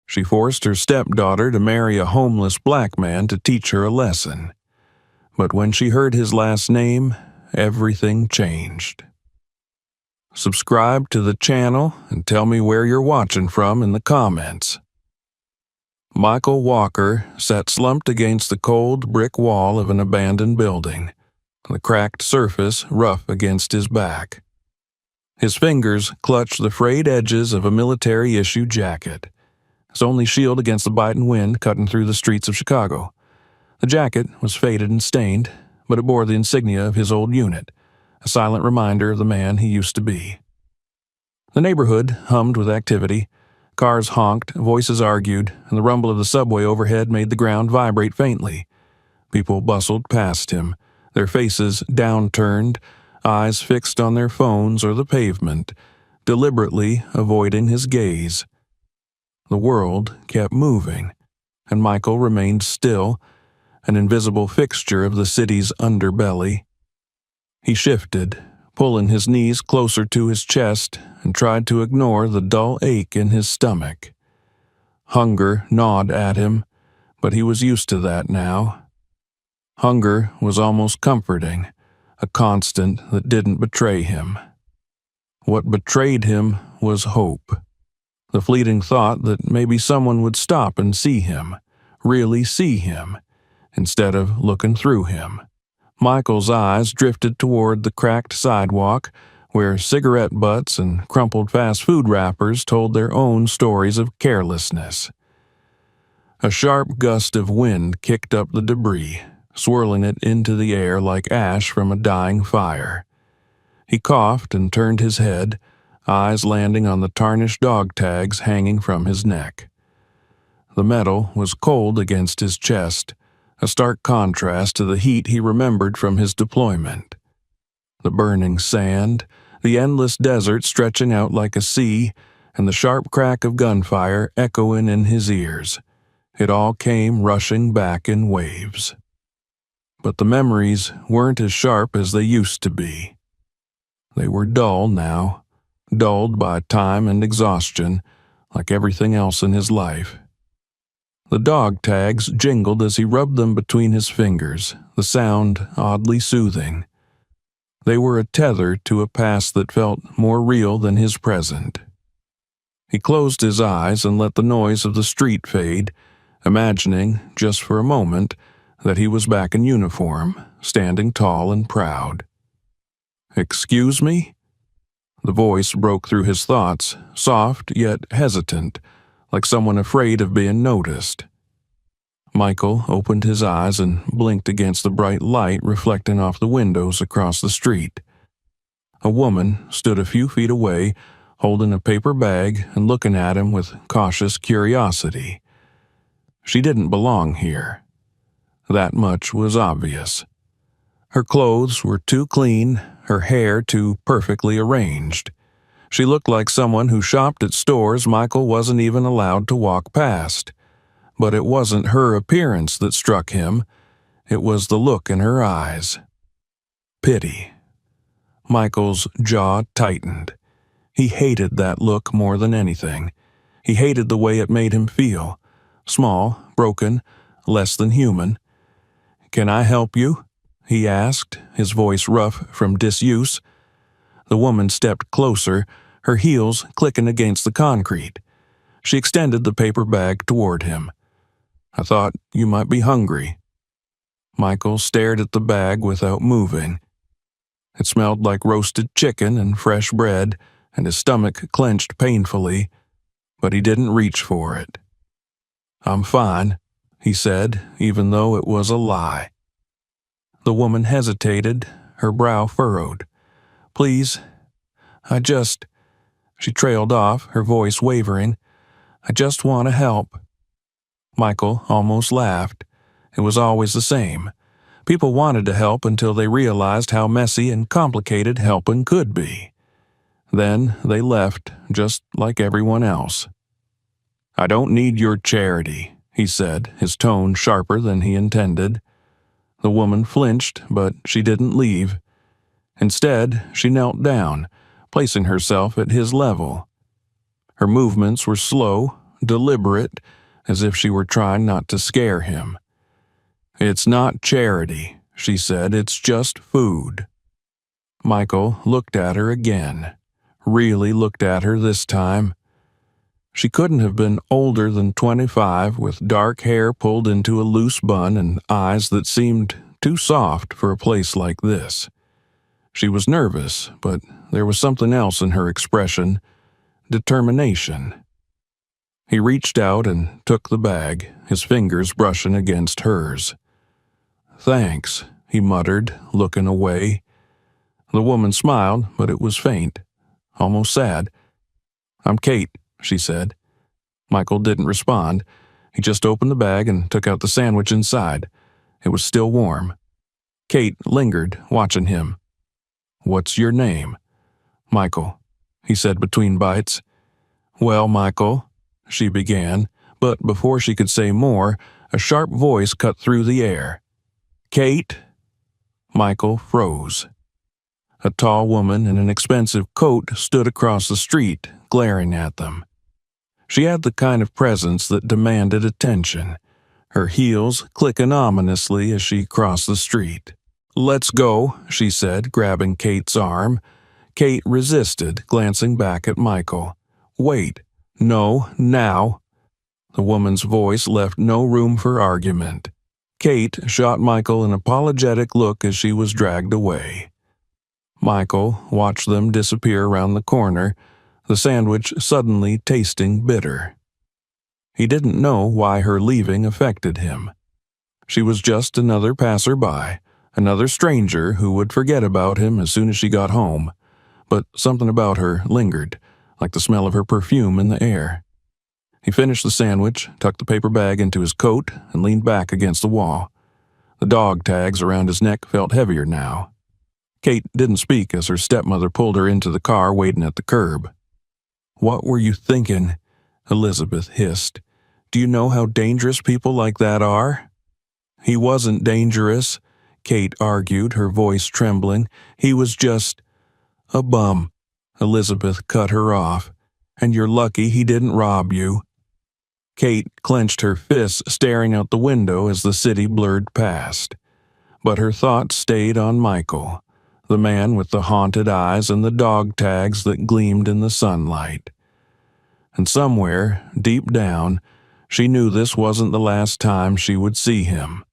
She forced her stepdaughter to marry a homeless black man to teach her a lesson. But when she heard his last name, everything changed. Subscribe to the channel and tell me where you're watching from in the comments. Michael Walker sat slumped against the cold brick wall of an abandoned building, the cracked surface rough against his back. His fingers clutched the frayed edges of a military-issue jacket, his only shield against the biting wind cutting through the streets of Chicago. The jacket was faded and stained, but it bore the insignia of his old unit, a silent reminder of the man he used to be. The neighborhood hummed with activity. Cars honked, voices argued, and the rumble of the subway overhead made the ground vibrate faintly. People bustled past him, their faces downturned, eyes fixed on their phones or the pavement, deliberately avoiding his gaze. The world kept moving, and Michael remained still, an invisible fixture of the city's underbelly. He shifted, pulling his knees closer to his chest, and tried to ignore the dull ache in his stomach. Hunger gnawed at him, but he was used to that now. Hunger was almost comforting, a constant that didn't betray him. What betrayed him was hope, the fleeting thought that maybe someone would stop and see him, really see him, instead of looking through him. Michael's eyes drifted toward the cracked sidewalk, where cigarette butts and crumpled fast food wrappers told their own stories of carelessness. A sharp gust of wind kicked up the debris, swirling it into the air like ash from a dying fire. He coughed and turned his head, eyes landing on the tarnished dog tags hanging from his neck. The metal was cold against his chest, a stark contrast to the heat he remembered from his deployment. The burning sand, the endless desert stretching out like a sea, and the sharp crack of gunfire echoing in his ears. It all came rushing back in waves. But the memories weren't as sharp as they used to be. They were dull now, dulled by time and exhaustion, like everything else in his life. The dog tags jingled as he rubbed them between his fingers, the sound oddly soothing. They were a tether to a past that felt more real than his present. He closed his eyes and let the noise of the street fade, imagining, just for a moment, that he was back in uniform, standing tall and proud. "Excuse me?" The voice broke through his thoughts, soft yet hesitant, like someone afraid of being noticed. Michael opened his eyes and blinked against the bright light reflecting off the windows across the street. A woman stood a few feet away, holding a paper bag and looking at him with cautious curiosity. She didn't belong here. That much was obvious. Her clothes were too clean, her hair too perfectly arranged. She looked like someone who shopped at stores Michael wasn't even allowed to walk past. But it wasn't her appearance that struck him. It was the look in her eyes. Pity. Michael's jaw tightened. He hated that look more than anything. He hated the way it made him feel. Small, broken, less than human. "Can I help you?" he asked, his voice rough from disuse. The woman stepped closer, her heels clicking against the concrete. She extended the paper bag toward him. "I thought you might be hungry." Michael stared at the bag without moving. It smelled like roasted chicken and fresh bread, and his stomach clenched painfully, but he didn't reach for it. "I'm fine," he said, even though it was a lie. The woman hesitated, her brow furrowed. "Please, She trailed off, her voice wavering. "I just want to help." Michael almost laughed. It was always the same. People wanted to help until they realized how messy and complicated helping could be. Then they left, just like everyone else. "I don't need your charity," he said, his tone sharper than he intended. The woman flinched, but she didn't leave. Instead, she knelt down, placing herself at his level. Her movements were slow, deliberate, as if she were trying not to scare him. "It's not charity," she said. "It's just food." Michael looked at her again. Really looked at her this time. She couldn't have been older than 25, with dark hair pulled into a loose bun and eyes that seemed too soft for a place like this. She was nervous, but there was something else in her expression: determination. He reached out and took the bag, his fingers brushing against hers. "Thanks," he muttered, looking away. The woman smiled, but it was faint, almost sad. "I'm Kate," she said. Michael didn't respond. He just opened the bag and took out the sandwich inside. It was still warm. Kate lingered, watching him. "What's your name?" "Michael," he said between bites. "Well, Michael," she began, but before she could say more, a sharp voice cut through the air. "Kate?" Michael froze. A tall woman in an expensive coat stood across the street, glaring at them. She had the kind of presence that demanded attention, her heels clicking ominously as she crossed the street. "Let's go," she said, grabbing Kate's arm. Kate resisted, glancing back at Michael. "Wait. No, now." The woman's voice left no room for argument. Kate shot Michael an apologetic look as she was dragged away. Michael watched them disappear around the corner, the sandwich suddenly tasting bitter. He didn't know why her leaving affected him. She was just another passerby, another stranger who would forget about him as soon as she got home, but something about her lingered, like the smell of her perfume in the air. He finished the sandwich, tucked the paper bag into his coat, and leaned back against the wall. The dog tags around his neck felt heavier now. Kate didn't speak as her stepmother pulled her into the car waiting at the curb. "What were you thinking?" Elizabeth hissed. "Do you know how dangerous people like that are?" "He wasn't dangerous," Kate argued, her voice trembling. "He was just a bum." Elizabeth cut her off. "And you're lucky he didn't rob you." Kate clenched her fists, staring out the window as the city blurred past. But her thoughts stayed on Michael, the man with the haunted eyes and the dog tags that gleamed in the sunlight. And somewhere, deep down, she knew this wasn't the last time she would see him.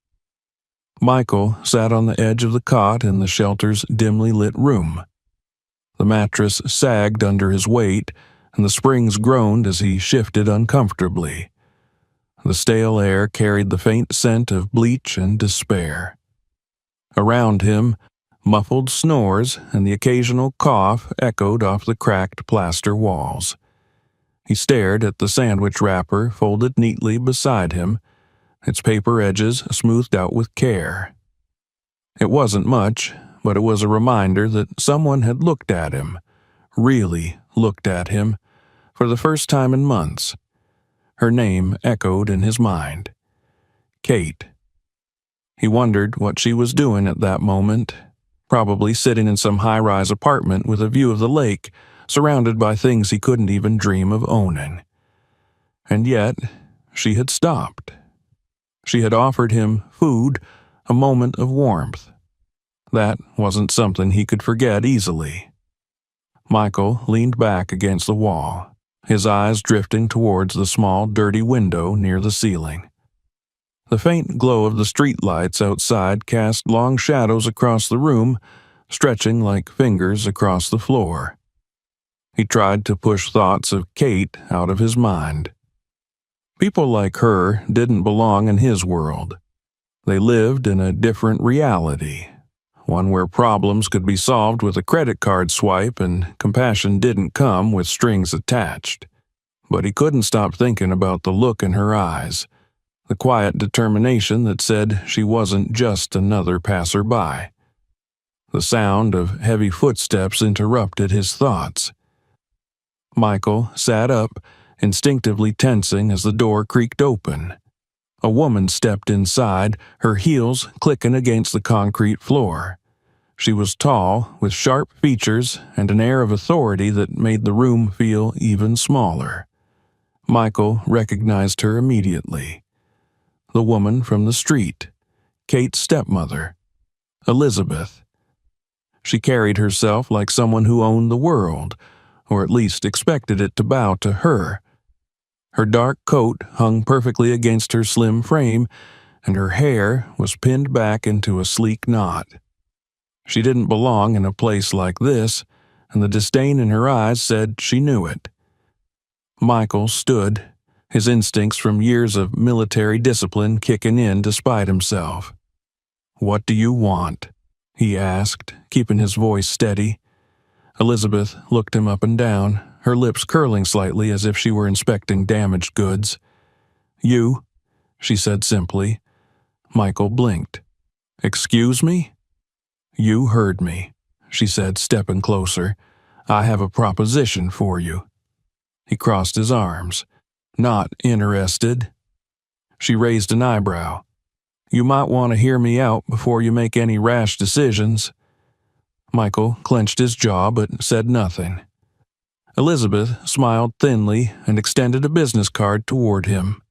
Michael sat on the edge of the cot in the shelter's dimly lit room. The mattress sagged under his weight, and the springs groaned as he shifted uncomfortably. The stale air carried the faint scent of bleach and despair. Around him, muffled snores and the occasional cough echoed off the cracked plaster walls. He stared at the sandwich wrapper folded neatly beside him, its paper edges smoothed out with care. It wasn't much, but it was a reminder that someone had looked at him, really looked at him, for the first time in months. Her name echoed in his mind. Kate. He wondered what she was doing at that moment, probably sitting in some high-rise apartment with a view of the lake, surrounded by things he couldn't even dream of owning. And yet, she had stopped. She had offered him food, a moment of warmth. That wasn't something he could forget easily. Michael leaned back against the wall, his eyes drifting towards the small, dirty window near the ceiling. The faint glow of the streetlights outside cast long shadows across the room, stretching like fingers across the floor. He tried to push thoughts of Kate out of his mind. People like her didn't belong in his world. They lived in a different reality, one where problems could be solved with a credit card swipe and compassion didn't come with strings attached. But he couldn't stop thinking about the look in her eyes, the quiet determination that said she wasn't just another passerby. The sound of heavy footsteps interrupted his thoughts. Michael sat up, instinctively tensing as the door creaked open. A woman stepped inside, her heels clicking against the concrete floor. She was tall, with sharp features and an air of authority that made the room feel even smaller. Michael recognized her immediately. The woman from the street, Kate's stepmother, Elizabeth. She carried herself like someone who owned the world, or at least expected it to bow to her. Her dark coat hung perfectly against her slim frame, and her hair was pinned back into a sleek knot. She didn't belong in a place like this, and the disdain in her eyes said she knew it. Michael stood, his instincts from years of military discipline kicking in despite himself. "What do you want?" he asked, keeping his voice steady. Elizabeth looked him up and down, her lips curling slightly as if she were inspecting damaged goods. "You," she said simply. Michael blinked. "Excuse me?" "You heard me," she said, stepping closer. "I have a proposition for you." He crossed his arms. "Not interested." She raised an eyebrow. "You might want to hear me out before you make any rash decisions." Michael clenched his jaw but said nothing. Elizabeth smiled thinly and extended a business card toward him.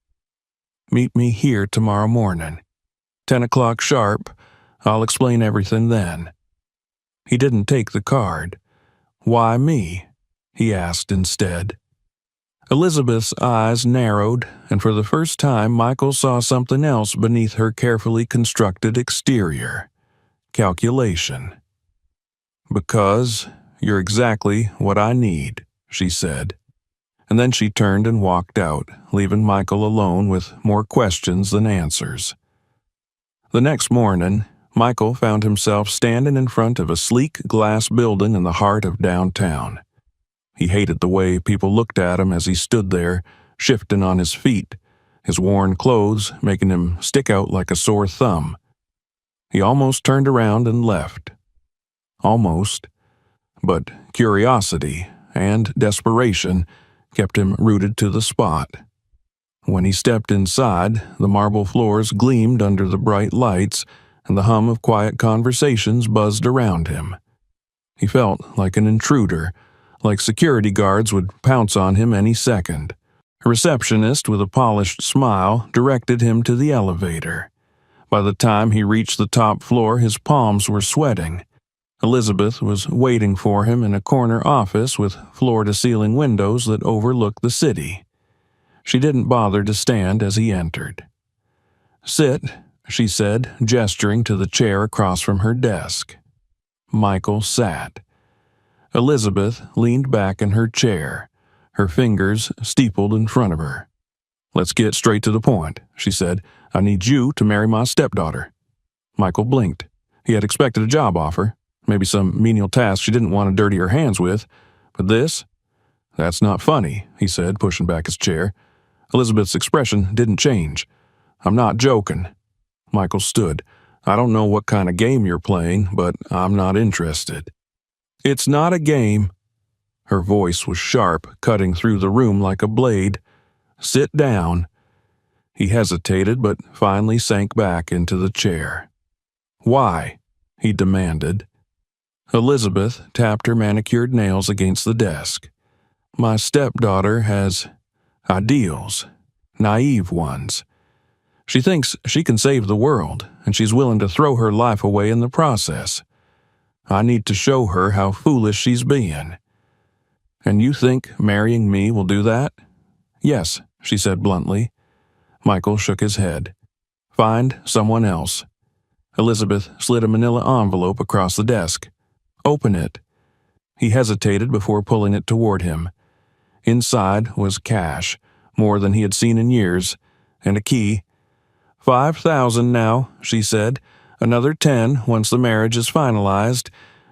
"Meet me here tomorrow morning. 10 o'clock sharp. I'll explain everything then." He didn't take the card. "Why me?" he asked instead. Elizabeth's eyes narrowed, and for the first time Michael saw something else beneath her carefully constructed exterior. Calculation. "Because you're exactly what I need," she said. And then she turned and walked out, leaving Michael alone with more questions than answers. The next morning, Michael found himself standing in front of a sleek glass building in the heart of downtown. He hated the way people looked at him as he stood there, shifting on his feet, his worn clothes making him stick out like a sore thumb. He almost turned around and left. Almost. But curiosity and desperation kept him rooted to the spot. When he stepped inside, the marble floors gleamed under the bright lights, and the hum of quiet conversations buzzed around him. He felt like an intruder, like security guards would pounce on him any second. A receptionist with a polished smile directed him to the elevator. By the time he reached the top floor, his palms were sweating. Elizabeth was waiting for him in a corner office with floor-to-ceiling windows that overlooked the city. She didn't bother to stand as he entered. "Sit," she said, gesturing to the chair across from her desk. Michael sat. Elizabeth leaned back in her chair, her fingers steepled in front of her. "Let's get straight to the point," she said. "I need you to marry my stepdaughter." Michael blinked. He had expected a job offer, maybe some menial task she didn't want to dirty her hands with. But this? "That's not funny," he said, pushing back his chair. Elizabeth's expression didn't change. "I'm not joking." Michael stood. "I don't know what kind of game you're playing, but I'm not interested." "It's not a game." Her voice was sharp, cutting through the room like a blade. "Sit down." He hesitated, but finally sank back into the chair. "Why?" he demanded. Elizabeth tapped her manicured nails against the desk. "My stepdaughter has ideals, naive ones. She thinks she can save the world, and she's willing to throw her life away in the process. I need to show her how foolish she's being." "And you think marrying me will do that?" "Yes," she said bluntly. Michael shook his head. "Find someone else." Elizabeth slid a manila envelope across the desk. "Open it." He hesitated before pulling it toward him. Inside was cash, more than he had seen in years, and a key. "$5,000 now," she said. "Another 10 once the marriage is finalized,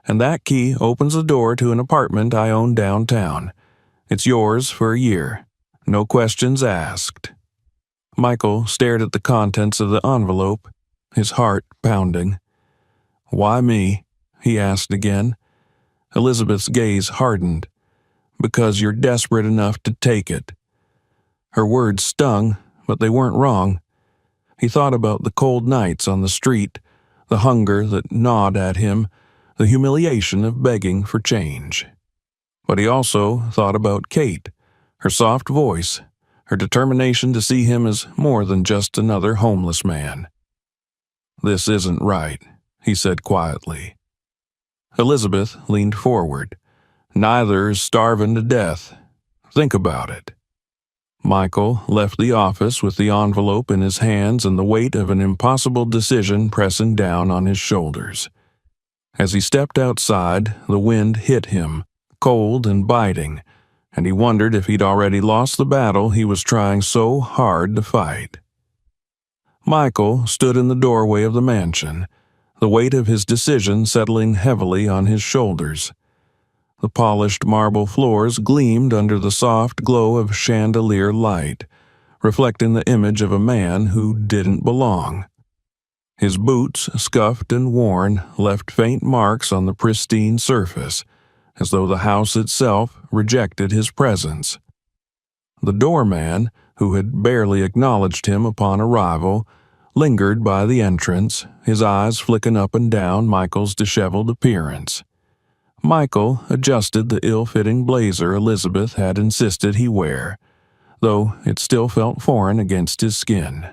and that key opens the door to an apartment I own downtown. It's yours for a year. No questions asked." Michael stared at the contents of the envelope, his heart pounding. "Why me?" he asked again. Elizabeth's gaze hardened. "Because you're desperate enough to take it." Her words stung, but they weren't wrong. He thought about the cold nights on the street, the hunger that gnawed at him, the humiliation of begging for change. But he also thought about Kate, her soft voice, her determination to see him as more than just another homeless man. "This isn't right," he said quietly. Elizabeth leaned forward. "Neither is starving to death. Think about it." Michael left the office with the envelope in his hands and the weight of an impossible decision pressing down on his shoulders. As he stepped outside, the wind hit him, cold and biting, and he wondered if he'd already lost the battle he was trying so hard to fight. Michael stood in the doorway of the mansion, the weight of his decision settling heavily on his shoulders. The polished marble floors gleamed under the soft glow of chandelier light, reflecting the image of a man who didn't belong. His boots, scuffed and worn, left faint marks on the pristine surface, as though the house itself rejected his presence. The doorman, who had barely acknowledged him upon arrival, lingered by the entrance, his eyes flicking up and down Michael's disheveled appearance. Michael adjusted the ill-fitting blazer Elizabeth had insisted he wear, though it still felt foreign against his skin.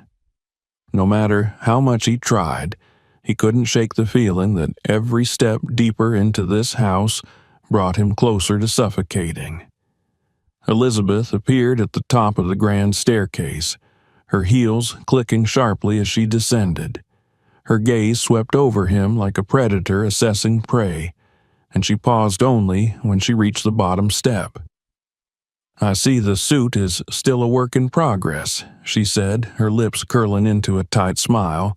No matter how much he tried, he couldn't shake the feeling that every step deeper into this house brought him closer to suffocating. Elizabeth appeared at the top of the grand staircase, her heels clicking sharply as she descended. Her gaze swept over him like a predator assessing prey, and she paused only when she reached the bottom step. "I see the suit is still a work in progress," she said, her lips curling into a tight smile.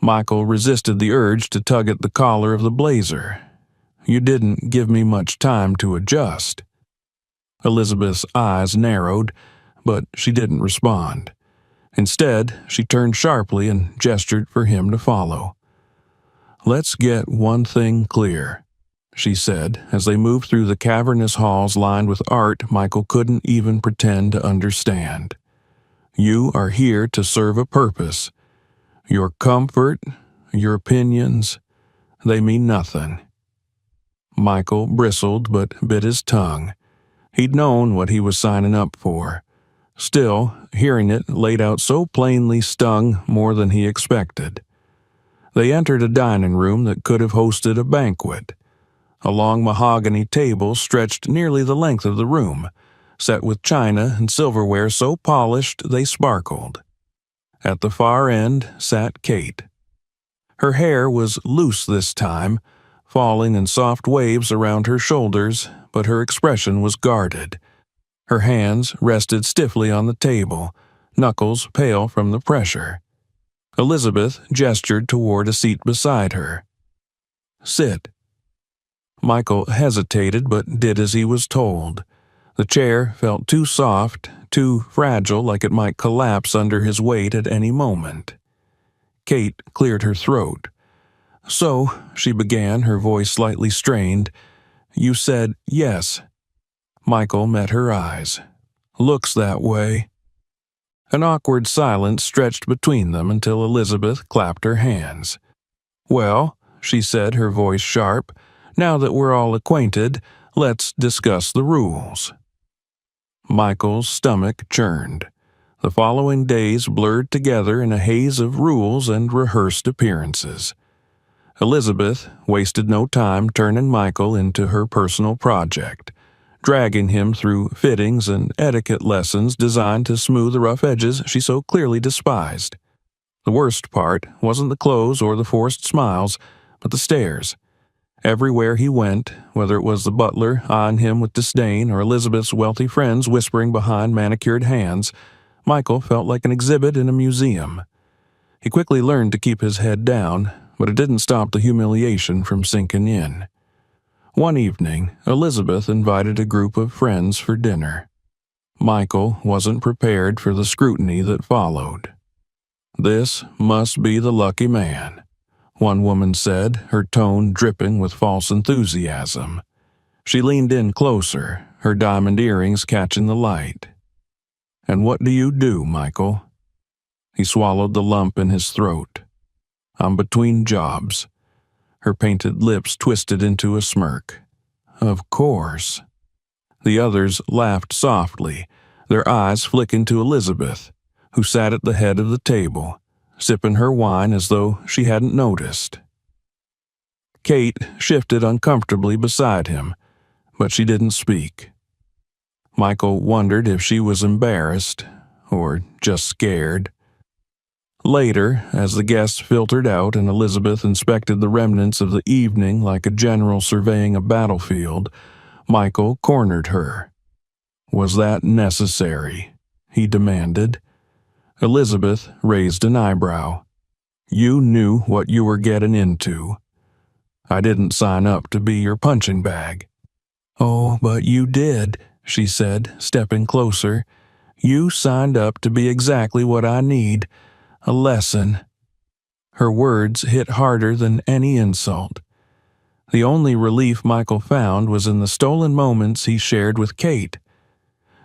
Michael resisted the urge to tug at the collar of the blazer. "You didn't give me much time to adjust." Elizabeth's eyes narrowed, but she didn't respond. Instead, she turned sharply and gestured for him to follow. "Let's get one thing clear," she said, as they moved through the cavernous halls lined with art Michael couldn't even pretend to understand. "You are here to serve a purpose. Your comfort, your opinions, they mean nothing." Michael bristled but bit his tongue. He'd known what he was signing up for. Still, hearing it laid out so plainly stung more than he expected. They entered a dining room that could have hosted a banquet. A long mahogany table stretched nearly the length of the room, set with china and silverware so polished they sparkled. At the far end sat Kate. Her hair was loose this time, falling in soft waves around her shoulders, but her expression was guarded. Her hands rested stiffly on the table, knuckles pale from the pressure. Elizabeth gestured toward a seat beside her. "Sit." Michael hesitated but did as he was told. The chair felt too soft, too fragile, like it might collapse under his weight at any moment. Kate cleared her throat. "So," she began, her voice slightly strained, "you said yes." Michael met her eyes. "Looks that way." An awkward silence stretched between them until Elizabeth clapped her hands. "Well," she said, her voice sharp, "now that we're all acquainted, let's discuss the rules." Michael's stomach churned. The following days blurred together in a haze of rules and rehearsed appearances. Elizabeth wasted no time turning Michael into her personal project, dragging him through fittings and etiquette lessons designed to smooth the rough edges she so clearly despised. The worst part wasn't the clothes or the forced smiles, but the stares. Everywhere he went, whether it was the butler eyeing him with disdain or Elizabeth's wealthy friends whispering behind manicured hands, Michael felt like an exhibit in a museum. He quickly learned to keep his head down, but it didn't stop the humiliation from sinking in. One evening, Elizabeth invited a group of friends for dinner. Michael wasn't prepared for the scrutiny that followed. "This must be the lucky man," one woman said, her tone dripping with false enthusiasm. She leaned in closer, her diamond earrings catching the light. "And what do you do, Michael?" He swallowed the lump in his throat. "I'm between jobs." Her painted lips twisted into a smirk. "Of course." The others laughed softly, their eyes flicking to Elizabeth, who sat at the head of the table, sipping her wine as though she hadn't noticed. Kate shifted uncomfortably beside him, but she didn't speak. Michael wondered if she was embarrassed or just scared. Later, as the guests filtered out and Elizabeth inspected the remnants of the evening like a general surveying a battlefield, Michael cornered her. "Was that necessary?" he demanded. Elizabeth raised an eyebrow. "You knew what you were getting into. I didn't sign up to be your punching bag." "Oh, but you did," she said, stepping closer. "You signed up to be exactly what I need, a lesson." Her words hit harder than any insult. The only relief Michael found was in the stolen moments he shared with Kate.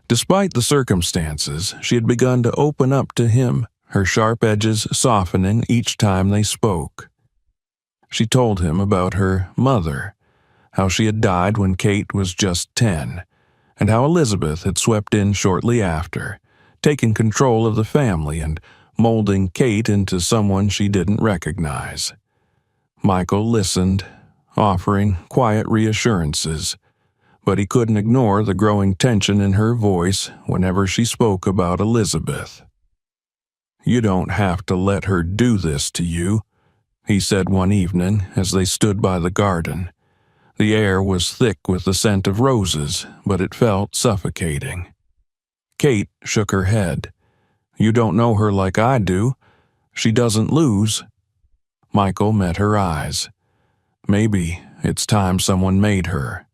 Despite the circumstances, she had begun to open up to him, her sharp edges softening each time they spoke. She told him about her mother, how she had died when Kate was just 10, and how Elizabeth had swept in shortly after, taking control of the family and molding Kate into someone she didn't recognize. Michael listened, offering quiet reassurances, but he couldn't ignore the growing tension in her voice whenever she spoke about Elizabeth. "You don't have to let her do this to you," he said one evening as they stood by the garden. The air was thick with the scent of roses, but it felt suffocating. Kate shook her head. "You don't know her like I do. She doesn't lose." Michael met her eyes. "Maybe it's time someone made her."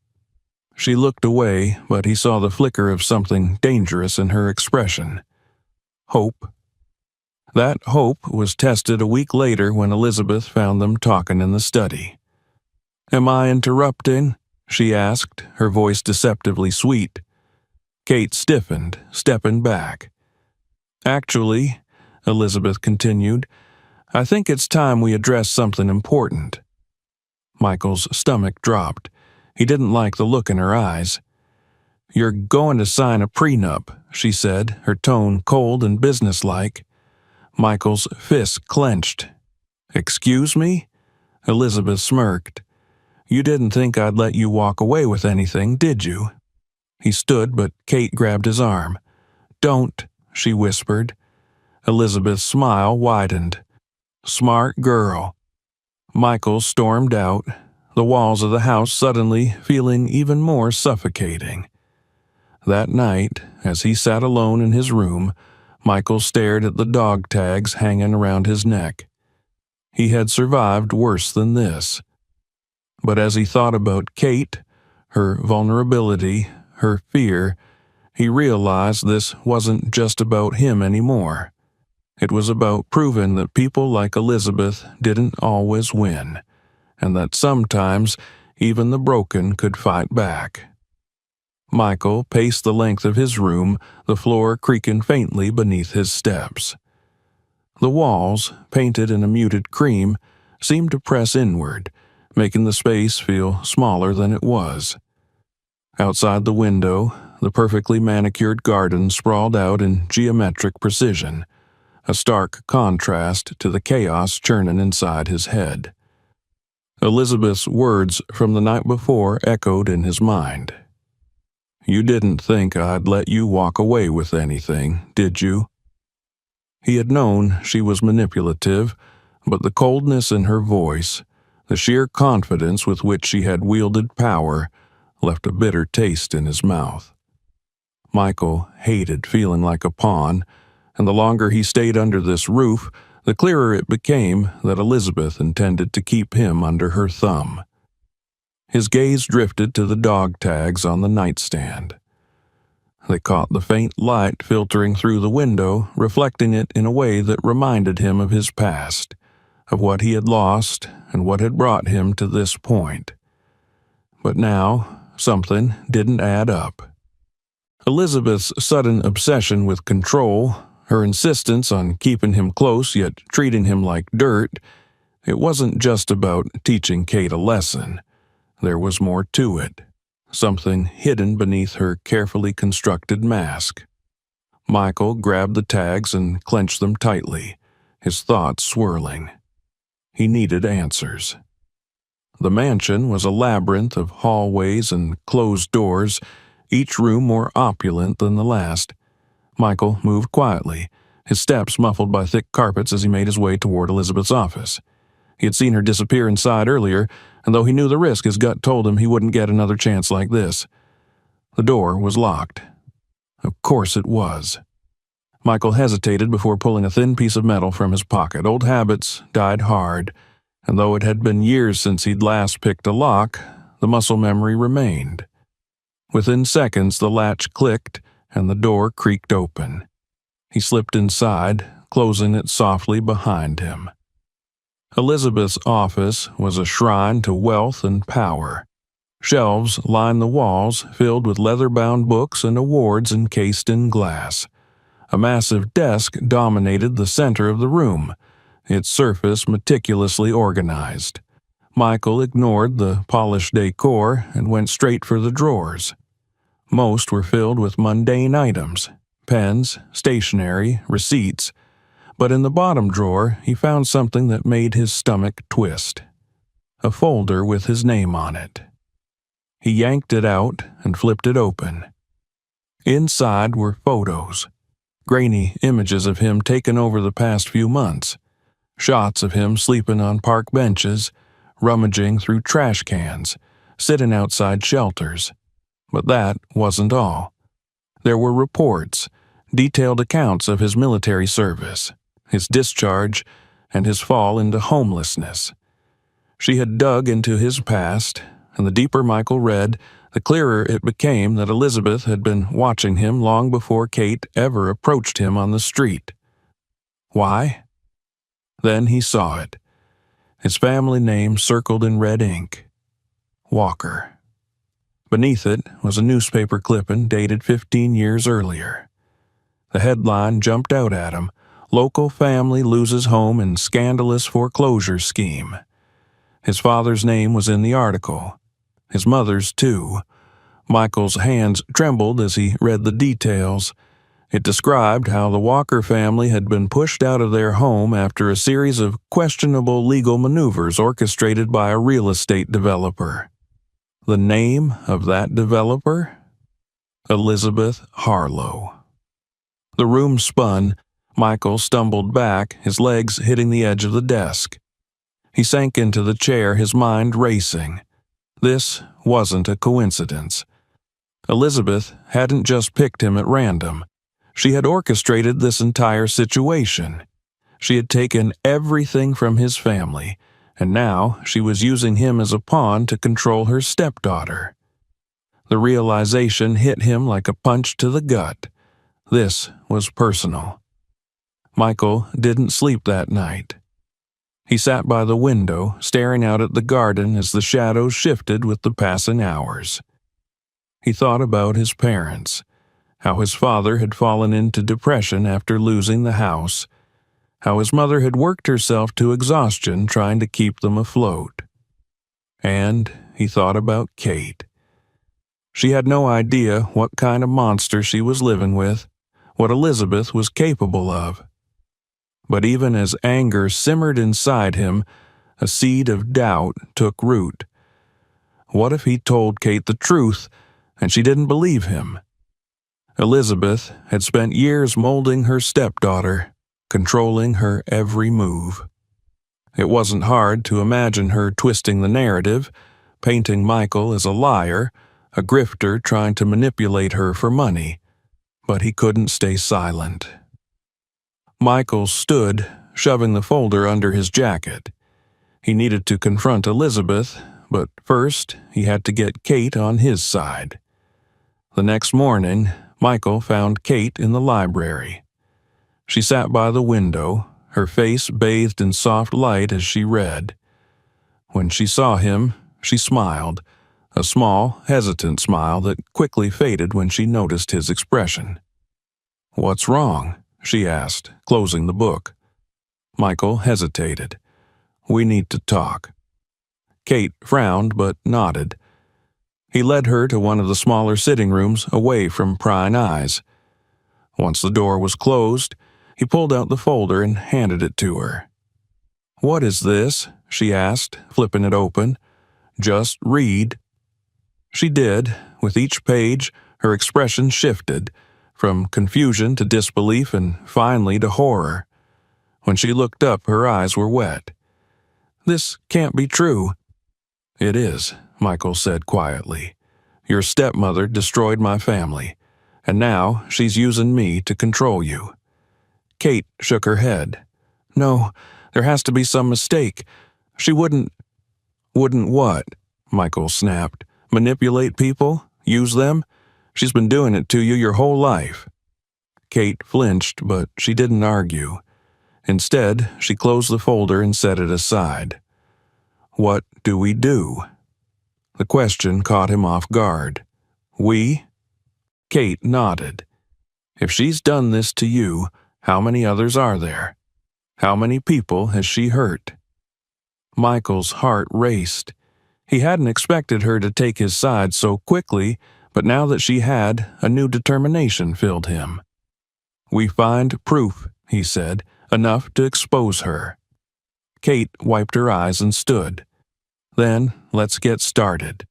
She looked away, but he saw the flicker of something dangerous in her expression. Hope. That hope was tested a week later when Elizabeth found them talking in the study. "Am I interrupting?" she asked, her voice deceptively sweet. Kate stiffened, stepping back. "Actually," Elizabeth continued, "I think it's time we address something important." Michael's stomach dropped. He didn't like the look in her eyes. "You're going to sign a prenup," she said, her tone cold and businesslike. Michael's fist clenched. "Excuse me?" Elizabeth smirked. "You didn't think I'd let you walk away with anything, did you?" He stood, but Kate grabbed his arm. "Don't," she whispered. Elizabeth's smile widened. "Smart girl." Michael stormed out, the walls of the house suddenly feeling even more suffocating. That night, as he sat alone in his room, Michael stared at the dog tags hanging around his neck. He had survived worse than this. But as he thought about Kate, her vulnerability, her fear, he realized this wasn't just about him anymore. It was about proving that people like Elizabeth didn't always win, and that sometimes even the broken could fight back. Michael paced the length of his room, the floor creaking faintly beneath his steps. The walls, painted in a muted cream, seemed to press inward, making the space feel smaller than it was. Outside the window, the perfectly manicured garden sprawled out in geometric precision, a stark contrast to the chaos churning inside his head. Elizabeth's words from the night before echoed in his mind. "You didn't think I'd let you walk away with anything, did you?" He had known she was manipulative, but the coldness in her voice, the sheer confidence with which she had wielded power, left a bitter taste in his mouth. Michael hated feeling like a pawn, and the longer he stayed under this roof, the clearer it became that Elizabeth intended to keep him under her thumb. His gaze drifted to the dog tags on the nightstand. They caught the faint light filtering through the window, reflecting it in a way that reminded him of his past, of what he had lost and what had brought him to this point. But now, something didn't add up. Elizabeth's sudden obsession with control, her insistence on keeping him close yet treating him like dirt, it wasn't just about teaching Kate a lesson. There was more to it, something hidden beneath her carefully constructed mask. Michael grabbed the tags and clenched them tightly, his thoughts swirling. He needed answers. The mansion was a labyrinth of hallways and closed doors, each room more opulent than the last. Michael moved quietly, his steps muffled by thick carpets as he made his way toward Elizabeth's office. He had seen her disappear inside earlier, and though he knew the risk, his gut told him he wouldn't get another chance like this. The door was locked. Of course it was. Michael hesitated before pulling a thin piece of metal from his pocket. Old habits died hard, and though it had been years since he'd last picked a lock, the muscle memory remained. Within seconds, the latch clicked and the door creaked open. He slipped inside, closing it softly behind him. Elizabeth's office was a shrine to wealth and power. Shelves lined the walls, filled with leather-bound books and awards encased in glass. A massive desk dominated the center of the room, its surface meticulously organized. Michael ignored the polished decor and went straight for the drawers. Most were filled with mundane items, pens, stationery, receipts, but in the bottom drawer he found something that made his stomach twist. A folder with his name on it. He yanked it out and flipped it open. Inside were photos, grainy images of him taken over the past few months, shots of him sleeping on park benches, rummaging through trash cans, sitting outside shelters. But that wasn't all. There were reports, detailed accounts of his military service, his discharge, and his fall into homelessness. She had dug into his past, and the deeper Michael read, the clearer it became that Elizabeth had been watching him long before Kate ever approached him on the street. Why? Then he saw it. His family name circled in red ink. Walker. Beneath it was a newspaper clipping dated 15 years earlier. The headline jumped out at him, "Local family loses home in scandalous foreclosure scheme." His father's name was in the article. His mother's, too. Michael's hands trembled as he read the details. It described how the Walker family had been pushed out of their home after a series of questionable legal maneuvers orchestrated by a real estate developer. The name of that developer? Elizabeth Harlow. The room spun. Michael stumbled back, his legs hitting the edge of the desk. He sank into the chair, his mind racing. This wasn't a coincidence. Elizabeth hadn't just picked him at random. She had orchestrated this entire situation. She had taken everything from his family, and now she was using him as a pawn to control her stepdaughter. The realization hit him like a punch to the gut. This was personal. Michael didn't sleep that night. He sat by the window, staring out at the garden as the shadows shifted with the passing hours. He thought about his parents, how his father had fallen into depression after losing the house, how his mother had worked herself to exhaustion trying to keep them afloat. And he thought about Kate. She had no idea what kind of monster she was living with, what Elizabeth was capable of. But even as anger simmered inside him, a seed of doubt took root. What if he told Kate the truth and she didn't believe him? Elizabeth had spent years molding her stepdaughter, controlling her every move. It wasn't hard to imagine her twisting the narrative, painting Michael as a liar, a grifter trying to manipulate her for money. But he couldn't stay silent. Michael stood, shoving the folder under his jacket. He needed to confront Elizabeth, but first he had to get Kate on his side. The next morning, Michael found Kate in the library. She sat by the window, her face bathed in soft light as she read. When she saw him, she smiled, a small, hesitant smile that quickly faded when she noticed his expression. "What's wrong?" she asked, closing the book. Michael hesitated. "We need to talk." Kate frowned but nodded. He led her to one of the smaller sitting rooms away from prying eyes. Once the door was closed, he pulled out the folder and handed it to her. "What is this?" she asked, flipping it open. "Just read." She did. With each page, her expression shifted, from confusion to disbelief and finally to horror. When she looked up, her eyes were wet. "This can't be true." "It is," Michael said quietly. "Your stepmother destroyed my family, and now she's using me to control you." Kate shook her head. "No, there has to be some mistake. She wouldn't—" "Wouldn't what?" Michael snapped. "Manipulate people? Use them? She's been doing it to you your whole life." Kate flinched, but she didn't argue. Instead, she closed the folder and set it aside. "What do we do?" The question caught him off guard. "We?" Kate nodded. "If she's done this to you, how many others are there? How many people has she hurt?" Michael's heart raced. He hadn't expected her to take his side so quickly, but now that she had, a new determination filled him. "We find proof," he said, "enough to expose her." Kate wiped her eyes and stood. "Then let's get started."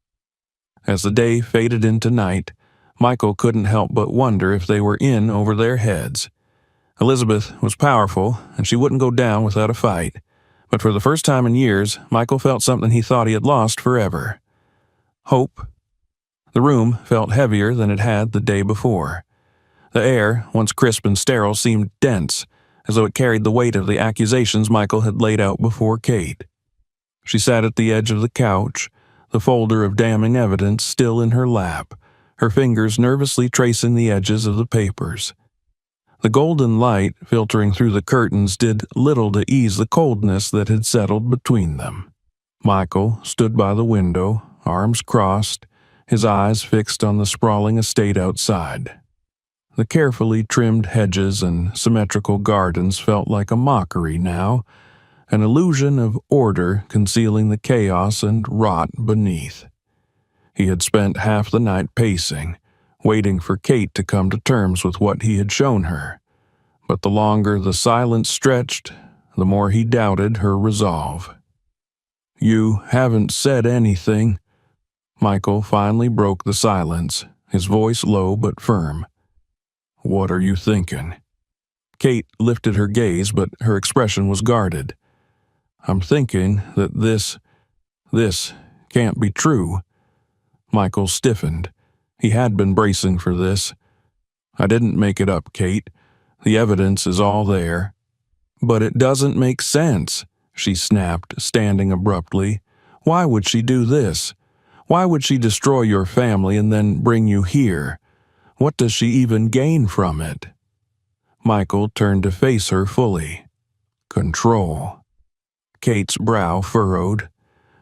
As the day faded into night, Michael couldn't help but wonder if they were in over their heads. Elizabeth was powerful, and she wouldn't go down without a fight. But for the first time in years, Michael felt something he thought he had lost forever. Hope. The room felt heavier than it had the day before. The air, once crisp and sterile, seemed dense, as though it carried the weight of the accusations Michael had laid out before Kate. She sat at the edge of the couch, the folder of damning evidence still in her lap, her fingers nervously tracing the edges of the papers. The golden light filtering through the curtains did little to ease the coldness that had settled between them. Michael stood by the window, arms crossed, his eyes fixed on the sprawling estate outside. The carefully trimmed hedges and symmetrical gardens felt like a mockery now, an illusion of order concealing the chaos and rot beneath. He had spent half the night pacing, waiting for Kate to come to terms with what he had shown her. But the longer the silence stretched, the more he doubted her resolve. "You haven't said anything." Michael finally broke the silence, his voice low but firm. "What are you thinking?" Kate lifted her gaze, but her expression was guarded. "I'm thinking that this can't be true." Michael stiffened. He had been bracing for this. "I didn't make it up, Kate. The evidence is all there." "But it doesn't make sense," she snapped, standing abruptly. "Why would she do this? Why would she destroy your family and then bring you here? What does she even gain from it?" Michael turned to face her fully. "Control." Kate's brow furrowed.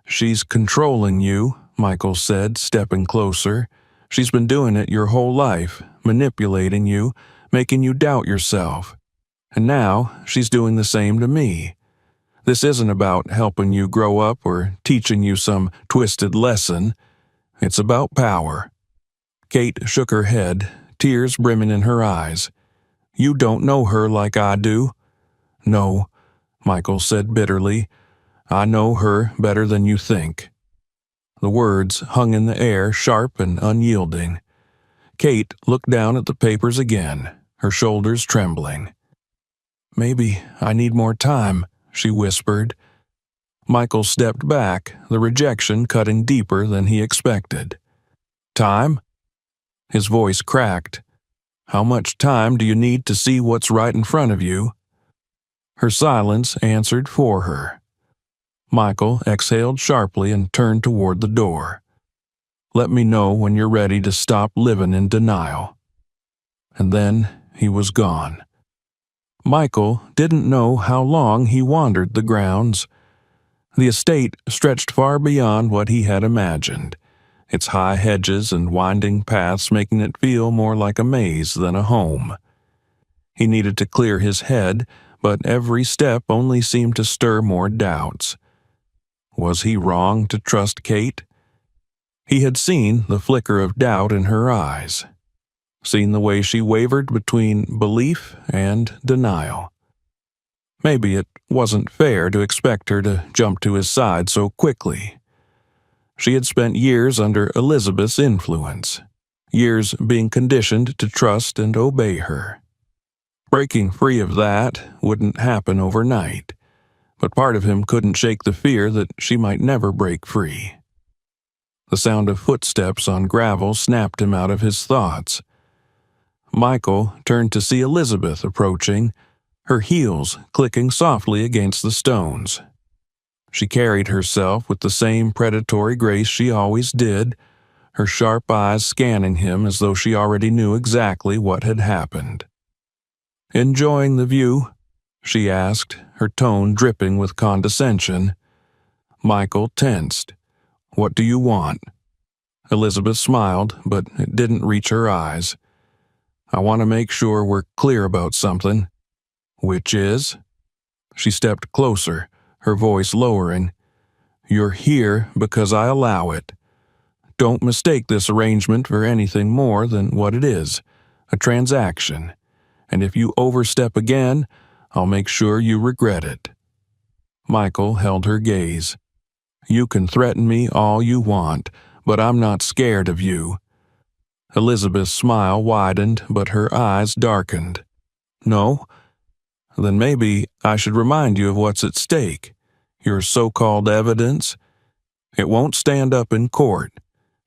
"She's controlling you," Michael said, stepping closer. "She's been doing it your whole life, manipulating you, making you doubt yourself. And now she's doing the same to me. This isn't about helping you grow up or teaching you some twisted lesson. It's about power." Kate shook her head, tears brimming in her eyes. "You don't know her like I do." "No," Michael said bitterly. "I know her better than you think." The words hung in the air, sharp and unyielding. Kate looked down at the papers again, her shoulders trembling. "Maybe I need more time," she whispered. Michael stepped back, the rejection cutting deeper than he expected. "Time?" His voice cracked. "How much time do you need to see what's right in front of you?" Her silence answered for her. Michael exhaled sharply and turned toward the door. "Let me know when you're ready to stop living in denial." And then he was gone. Michael didn't know how long he wandered the grounds. The estate stretched far beyond what he had imagined, its high hedges and winding paths making it feel more like a maze than a home. He needed to clear his head, but every step only seemed to stir more doubts. Was he wrong to trust Kate? He had seen the flicker of doubt in her eyes. seen the way she wavered between belief and denial. Maybe it wasn't fair to expect her to jump to his side so quickly. She had spent years under Elizabeth's influence, years being conditioned to trust and obey her. Breaking free of that wouldn't happen overnight, but part of him couldn't shake the fear that she might never break free. The sound of footsteps on gravel snapped him out of his thoughts. Michael turned to see Elizabeth approaching, her heels clicking softly against the stones. She carried herself with the same predatory grace she always did, her sharp eyes scanning him as though she already knew exactly what had happened. "Enjoying the view?" she asked, her tone dripping with condescension. Michael tensed. "What do you want?" Elizabeth smiled, but it didn't reach her eyes. "I want to make sure we're clear about something." "Which is?" She stepped closer, her voice lowering. "You're here because I allow it. Don't mistake this arrangement for anything more than what it is, a transaction. And if you overstep again, I'll make sure you regret it." Michael held her gaze. "You can threaten me all you want, but I'm not scared of you." Elizabeth's smile widened, but her eyes darkened. "No? Then maybe I should remind you of what's at stake. Your so-called evidence. It won't stand up in court.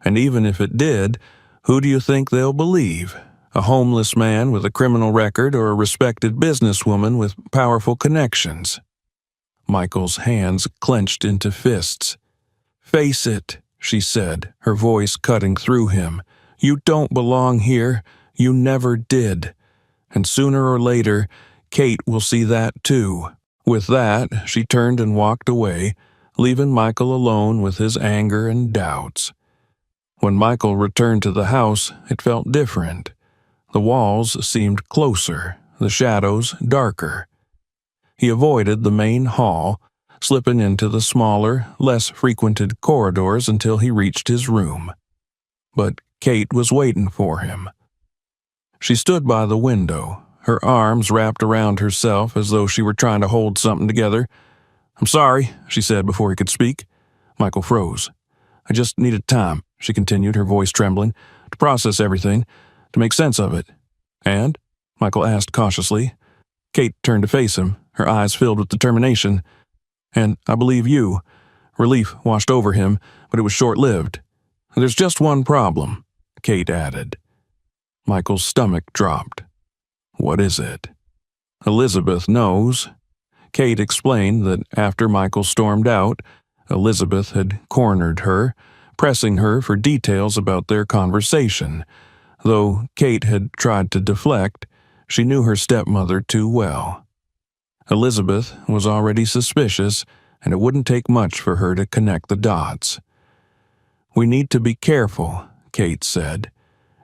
And even if it did, who do you think they'll believe? A homeless man with a criminal record or a respected businesswoman with powerful connections?" Michael's hands clenched into fists. "Face it," she said, her voice cutting through him. "You don't belong here. You never did. And sooner or later, Kate will see that too." With that, she turned and walked away, leaving Michael alone with his anger and doubts. When Michael returned to the house, it felt different. The walls seemed closer, the shadows darker. He avoided the main hall, slipping into the smaller, less frequented corridors until he reached his room. But Kate was waiting for him. She stood by the window, her arms wrapped around herself as though she were trying to hold something together. "I'm sorry," she said before he could speak. Michael froze. "I just needed time," she continued, her voice trembling, "to process everything, to make sense of it." "And?" Michael asked cautiously. Kate turned to face him, her eyes filled with determination. "And I believe you." Relief washed over him, but it was short-lived. "There's just one problem," Kate added. Michael's stomach dropped. "What is it?" "Elizabeth knows." Kate explained that after Michael stormed out, Elizabeth had cornered her, pressing her for details about their conversation. Though Kate had tried to deflect, she knew her stepmother too well. Elizabeth was already suspicious, and it wouldn't take much for her to connect the dots. "We need to be careful," Kate said.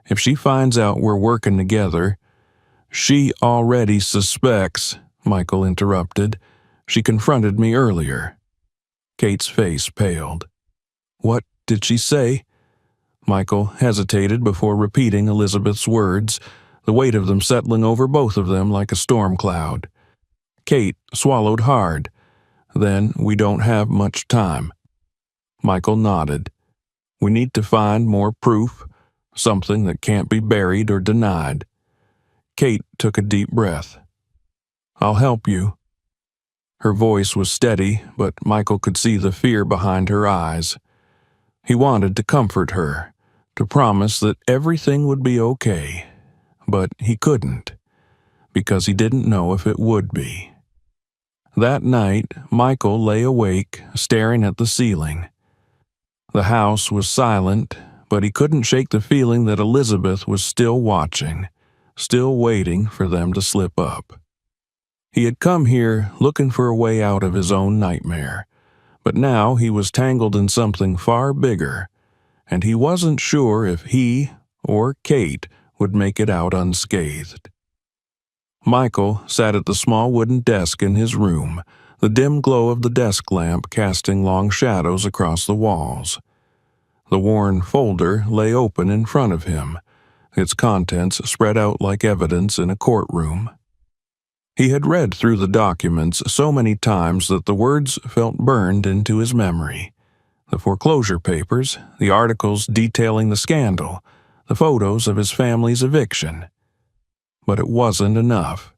"If she finds out we're working together—" "She already suspects," Michael interrupted. "She confronted me earlier." Kate's face paled. "What did she say?" Michael hesitated before repeating Elizabeth's words, the weight of them settling over both of them like a storm cloud. Kate swallowed hard. "Then we don't have much time." Michael nodded. "We need to find more proof, something that can't be buried or denied." Kate took a deep breath. "I'll help you." Her voice was steady, but Michael could see the fear behind her eyes. He wanted to comfort her, to promise that everything would be okay, but he couldn't, because he didn't know if it would be. That night, Michael lay awake, staring at the ceiling. The house was silent, but he couldn't shake the feeling that Elizabeth was still watching, still waiting for them to slip up. He had come here looking for a way out of his own nightmare, but now he was tangled in something far bigger, and he wasn't sure if he or Kate would make it out unscathed. Michael sat at the small wooden desk in his room, the dim glow of the desk lamp casting long shadows across the walls. The worn folder lay open in front of him, its contents spread out like evidence in a courtroom. He had read through the documents so many times that the words felt burned into his memory. The foreclosure papers, the articles detailing the scandal, the photos of his family's eviction. But it wasn't enough.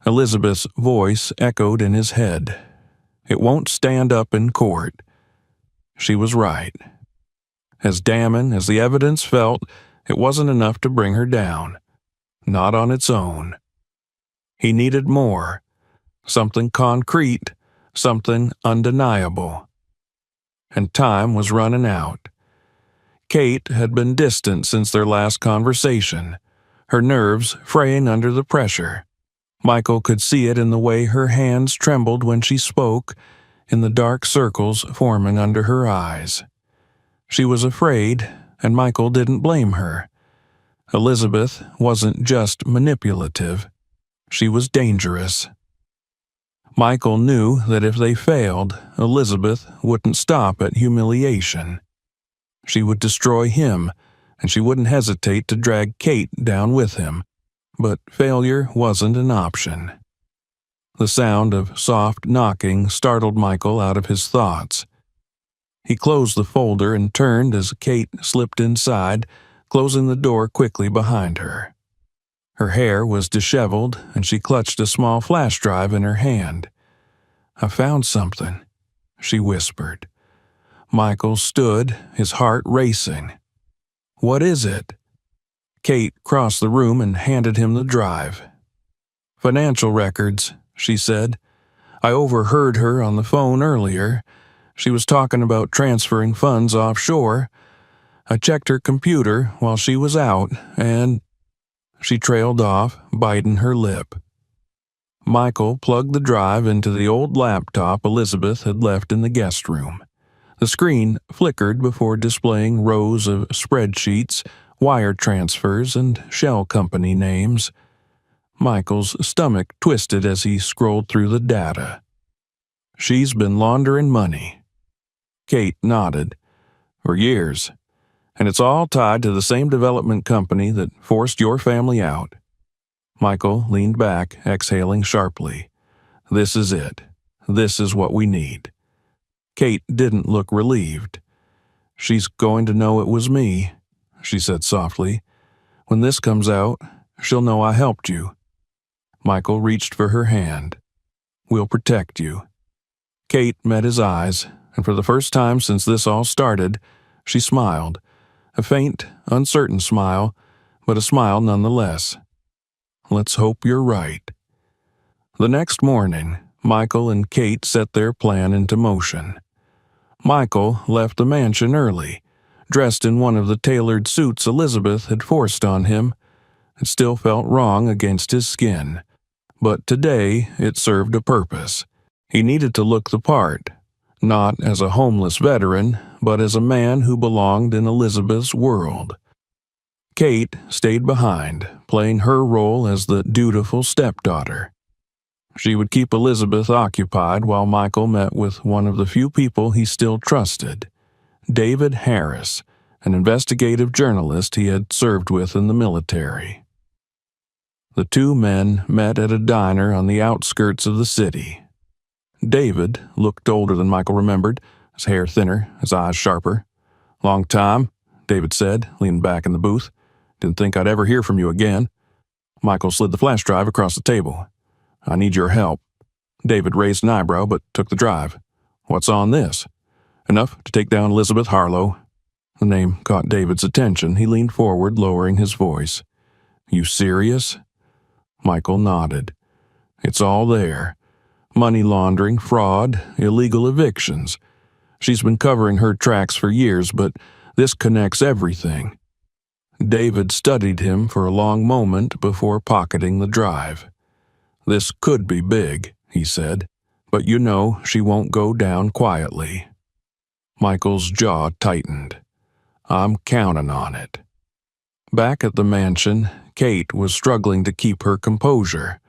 Elizabeth's voice echoed in his head. It won't stand up in court. She was right. As damning as the evidence felt, it wasn't enough to bring her down. Not on its own. He needed more. Something concrete, something undeniable. And time was running out. Kate had been distant since their last conversation, her nerves fraying under the pressure. Michael could see it in the way her hands trembled when she spoke, in the dark circles forming under her eyes. She was afraid, and Michael didn't blame her. Elizabeth wasn't just manipulative. She was dangerous. Michael knew that if they failed, Elizabeth wouldn't stop at humiliation. She would destroy him, and she wouldn't hesitate to drag Kate down with him. But failure wasn't an option. The sound of soft knocking startled Michael out of his thoughts. He closed the folder and turned as Kate slipped inside, closing the door quickly behind her. Her hair was disheveled, and she clutched a small flash drive in her hand. "I found something," she whispered. Michael stood, his heart racing. "What is it?" Kate crossed the room and handed him the drive. "Financial records," she said. "I overheard her on the phone earlier. She was talking about transferring funds offshore. I checked her computer while she was out, and—" She trailed off, biting her lip. Michael plugged the drive into the old laptop Elizabeth had left in the guest room. The screen flickered before displaying rows of spreadsheets, wire transfers, and shell company names. Michael's stomach twisted as he scrolled through the data. "She's been laundering money." Kate nodded. "For years. And it's all tied to the same development company that forced your family out." Michael leaned back, exhaling sharply. "This is it. This is what we need." Kate didn't look relieved. "She's going to know it was me," she said softly. "When this comes out, she'll know I helped you." Michael reached for her hand. "We'll protect you." Kate met his eyes, and for the first time since this all started, she smiled. A faint, uncertain smile, but a smile nonetheless. "Let's hope you're right." The next morning, Michael and Kate set their plan into motion. Michael left the mansion early, dressed in one of the tailored suits Elizabeth had forced on him. It still felt wrong against his skin, but today it served a purpose. He needed to look the part, not as a homeless veteran, but as a man who belonged in Elizabeth's world. Kate stayed behind, playing her role as the dutiful stepdaughter. She would keep Elizabeth occupied while Michael met with one of the few people he still trusted, David Harris, an investigative journalist he had served with in the military. The two men met at a diner on the outskirts of the city. David looked older than Michael remembered, his hair thinner, his eyes sharper. "Long time," David said, leaning back in the booth. "Didn't think I'd ever hear from you again." Michael slid the flash drive across the table. "I need your help." David raised an eyebrow but took the drive. "What's on this?" "Enough to take down Elizabeth Harlow." The name caught David's attention. He leaned forward, lowering his voice. "You serious?" Michael nodded. "It's all there. Money laundering, fraud, illegal evictions. She's been covering her tracks for years, but this connects everything." David studied him for a long moment before pocketing the drive. "This could be big," he said, "but you know she won't go down quietly." Michael's jaw tightened. "I'm counting on it." Back at the mansion, Kate was struggling to keep her composure.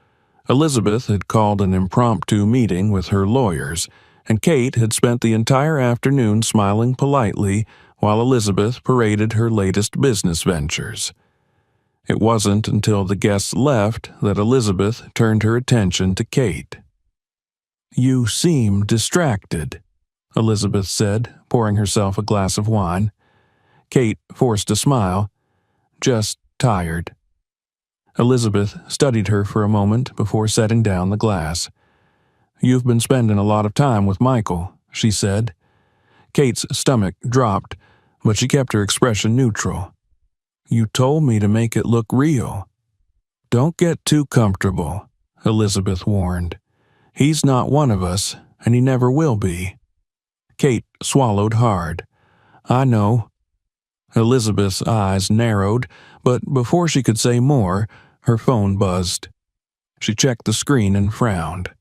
Elizabeth had called an impromptu meeting with her lawyers, and Kate had spent the entire afternoon smiling politely while Elizabeth paraded her latest business ventures. It wasn't until the guests left that Elizabeth turned her attention to Kate. "You seem distracted," Elizabeth said, pouring herself a glass of wine. Kate forced a smile. "Just tired." Elizabeth studied her for a moment before setting down the glass. "You've been spending a lot of time with Michael," she said. Kate's stomach dropped, but she kept her expression neutral. "You told me to make it look real." "Don't get too comfortable," Elizabeth warned. "He's not one of us, and he never will be." Kate swallowed hard. "I know." Elizabeth's eyes narrowed, but before she could say more, her phone buzzed. She checked the screen and frowned.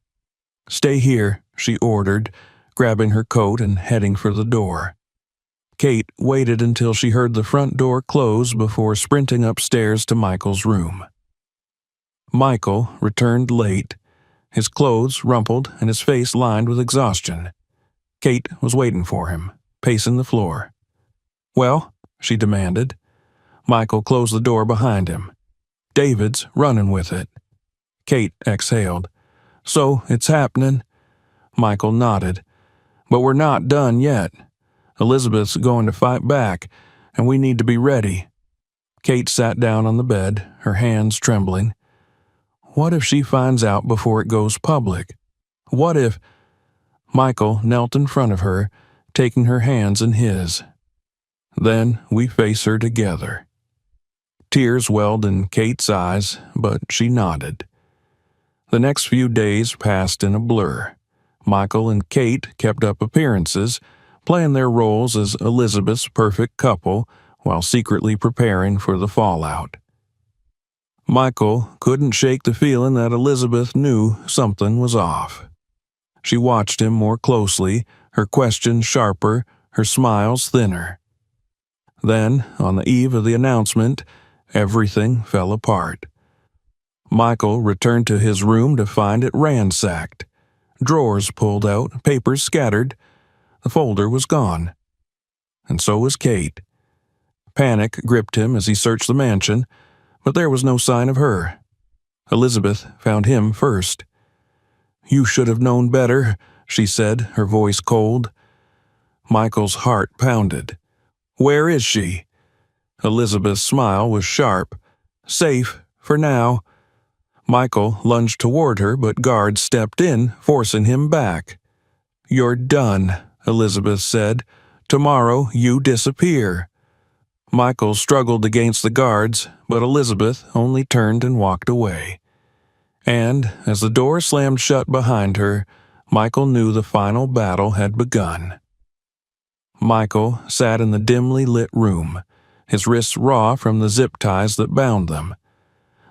"Stay here," she ordered, grabbing her coat and heading for the door. Kate waited until she heard the front door close before sprinting upstairs to Michael's room. Michael returned late, his clothes rumpled and his face lined with exhaustion. Kate was waiting for him, pacing the floor. "Well?" she demanded. Michael closed the door behind him. "David's running with it." Kate exhaled. "So it's happening?" Michael nodded. "But we're not done yet. Elizabeth's going to fight back, and we need to be ready." Kate sat down on the bed, her hands trembling. "What if she finds out before it goes public? What if—" Michael knelt in front of her, taking her hands in his. "Then we face her together." Tears welled in Kate's eyes, but she nodded. The next few days passed in a blur. Michael and Kate kept up appearances, playing their roles as Elizabeth's perfect couple while secretly preparing for the fallout. Michael couldn't shake the feeling that Elizabeth knew something was off. She watched him more closely, her questions sharper, her smiles thinner. Then, on the eve of the announcement, everything fell apart. Michael returned to his room to find it ransacked. Drawers pulled out, papers scattered. The folder was gone. And so was Kate. Panic gripped him as he searched the mansion, but there was no sign of her. Elizabeth found him first. "You should have known better," she said, her voice cold. Michael's heart pounded. "Where is she?" Elizabeth's smile was sharp. "Safe, for now." Michael lunged toward her, but guards stepped in, forcing him back. "You're done," Elizabeth said. "Tomorrow you disappear." Michael struggled against the guards, but Elizabeth only turned and walked away. And as the door slammed shut behind her, Michael knew the final battle had begun. Michael sat in the dimly lit room, his wrists raw from the zip ties that bound them.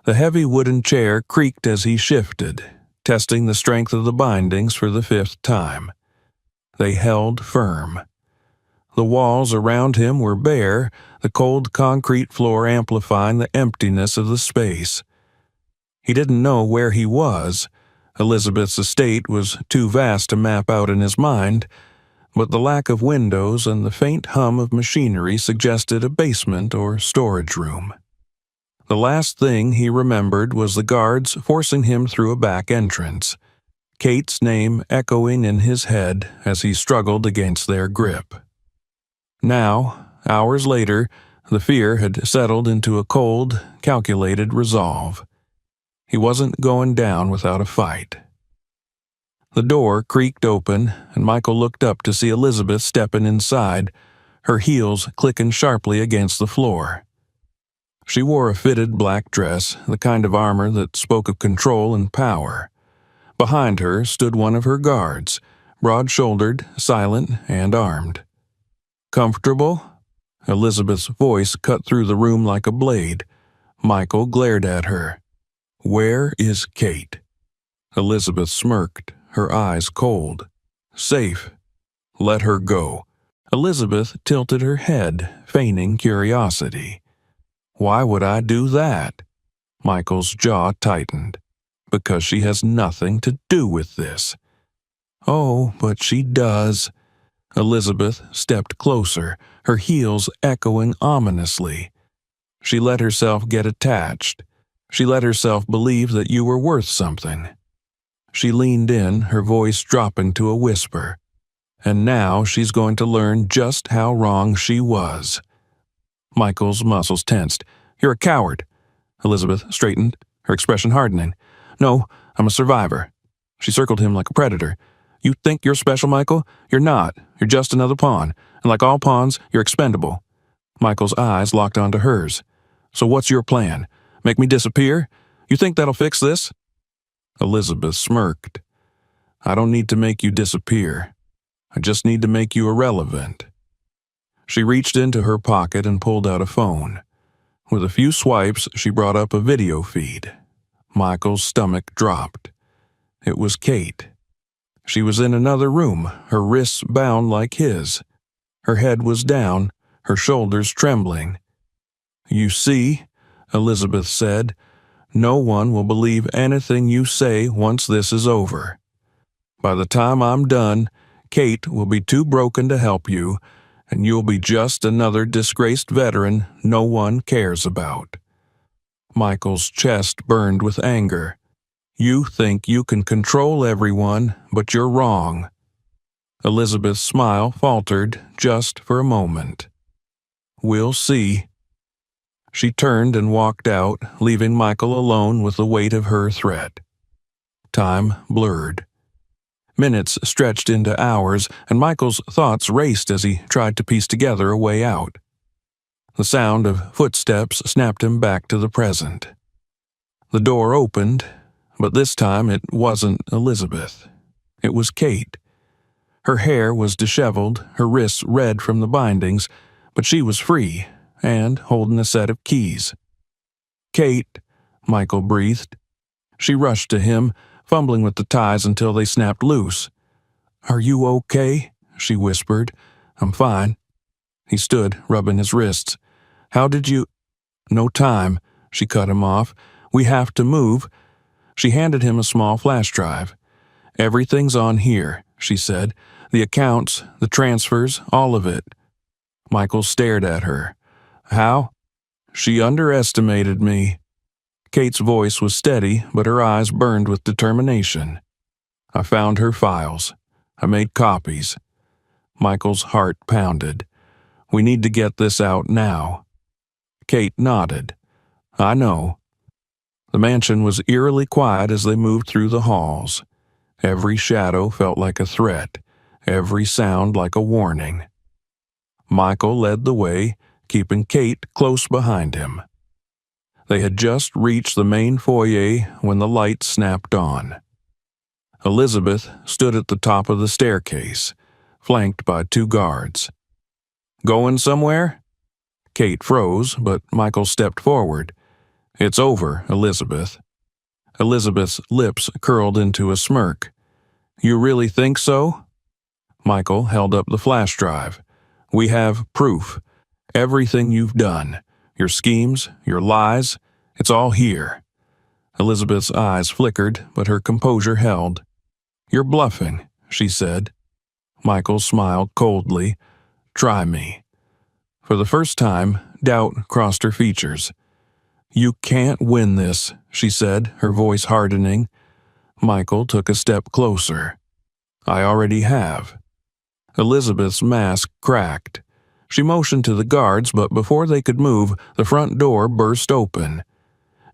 The heavy wooden chair creaked as he shifted, testing the strength of the bindings for the 5th time. They held firm. The walls around him were bare, the cold concrete floor amplifying the emptiness of the space. He didn't know where he was. Elizabeth's estate was too vast to map out in his mind, but the lack of windows and the faint hum of machinery suggested a basement or storage room. The last thing he remembered was the guards forcing him through a back entrance, Kate's name echoing in his head as he struggled against their grip. Now, hours later, the fear had settled into a cold, calculated resolve. He wasn't going down without a fight. The door creaked open, and Michael looked up to see Elizabeth stepping inside, her heels clicking sharply against the floor. She wore a fitted black dress, the kind of armor that spoke of control and power. Behind her stood one of her guards, broad-shouldered, silent, and armed. "Comfortable?" Elizabeth's voice cut through the room like a blade. Michael glared at her. "Where is Kate?" Elizabeth smirked, her eyes cold. "Safe. Let her go." Elizabeth tilted her head, feigning curiosity. "Why would I do that?" Michael's jaw tightened. "Because she has nothing to do with this." "Oh, but she does." Elizabeth stepped closer, her heels echoing ominously. She let herself get attached. She let herself believe that you were worth something. She leaned in, her voice dropping to a whisper. And now she's going to learn just how wrong she was. Michael's muscles tensed. "You're a coward." Elizabeth straightened, her expression hardening. "No, I'm a survivor." She circled him like a predator. "You think you're special, Michael? You're not. You're just another pawn. And like all pawns, you're expendable." Michael's eyes locked onto hers. "So what's your plan? Make me disappear? You think that'll fix this?" Elizabeth smirked. "I don't need to make you disappear. I just need to make you irrelevant." She reached into her pocket and pulled out a phone. With a few swipes, she brought up a video feed. Michael's stomach dropped. It was Kate. She was in another room, her wrists bound like his. Her head was down, her shoulders trembling. "You see," Elizabeth said, "no one will believe anything you say once this is over. By the time I'm done, Kate will be too broken to help you, and you'll be just another disgraced veteran no one cares about." Michael's chest burned with anger. "You think you can control everyone, but you're wrong." Elizabeth's smile faltered just for a moment. "We'll see." She turned and walked out, leaving Michael alone with the weight of her threat. Time blurred. Minutes stretched into hours, and Michael's thoughts raced as he tried to piece together a way out. The sound of footsteps snapped him back to the present. The door opened, but this time it wasn't Elizabeth. It was Kate. Her hair was disheveled, her wrists red from the bindings, but she was free and holding a set of keys. "Kate," Michael breathed. She rushed to him, fumbling with the ties until they snapped loose. "Are you okay?" she whispered. "I'm fine." He stood, rubbing his wrists. "How did you—" "No time," she cut him off. "We have to move." She handed him a small flash drive. "Everything's on here," she said. "The accounts, the transfers, all of it." Michael stared at her. "How?" "She underestimated me." Kate's voice was steady, but her eyes burned with determination. "I found her files. I made copies." Michael's heart pounded. "We need to get this out now." Kate nodded. "I know." The mansion was eerily quiet as they moved through the halls. Every shadow felt like a threat, every sound like a warning. Michael led the way, keeping Kate close behind him. They had just reached the main foyer when the light snapped on. Elizabeth stood at the top of the staircase, flanked by two guards. "Going somewhere?" Kate froze, but Michael stepped forward. "It's over, Elizabeth." Elizabeth's lips curled into a smirk. "You really think so?" Michael held up the flash drive. "We have proof. Everything you've done. Your schemes, your lies, it's all here." Elizabeth's eyes flickered, but her composure held. "You're bluffing," she said. Michael smiled coldly. "Try me." For the first time, doubt crossed her features. "You can't win this," she said, her voice hardening. Michael took a step closer. "I already have." Elizabeth's mask cracked. She motioned to the guards, but before they could move, the front door burst open.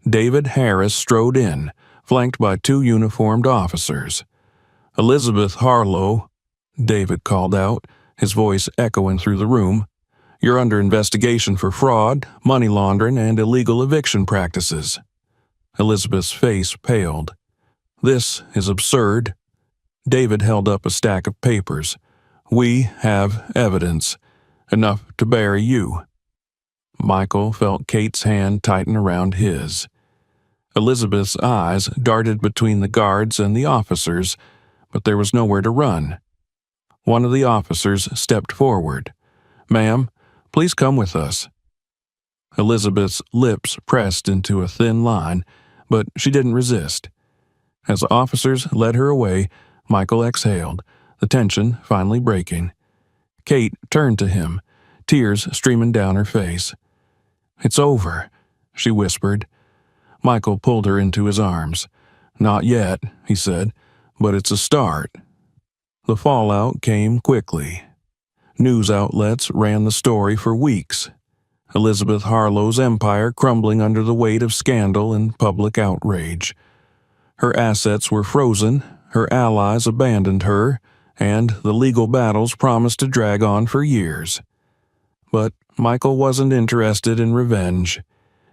David Harris strode in, flanked by two uniformed officers. "Elizabeth Harlow," David called out, his voice echoing through the room. "You're under investigation for fraud, money laundering, and illegal eviction practices." Elizabeth's face paled. "This is absurd." David held up a stack of papers. "We have evidence. Enough to bury you." Michael felt Kate's hand tighten around his. Elizabeth's eyes darted between the guards and the officers, but there was nowhere to run. One of the officers stepped forward. "Ma'am, please come with us." Elizabeth's lips pressed into a thin line, but she didn't resist. As the officers led her away, Michael exhaled, the tension finally breaking. Kate turned to him, tears streaming down her face. "It's over," she whispered. Michael pulled her into his arms. "Not yet," he said, "but it's a start." The fallout came quickly. News outlets ran the story for weeks. Elizabeth Harlow's empire crumbling under the weight of scandal and public outrage. Her assets were frozen, her allies abandoned her, and the legal battles promised to drag on for years. But Michael wasn't interested in revenge.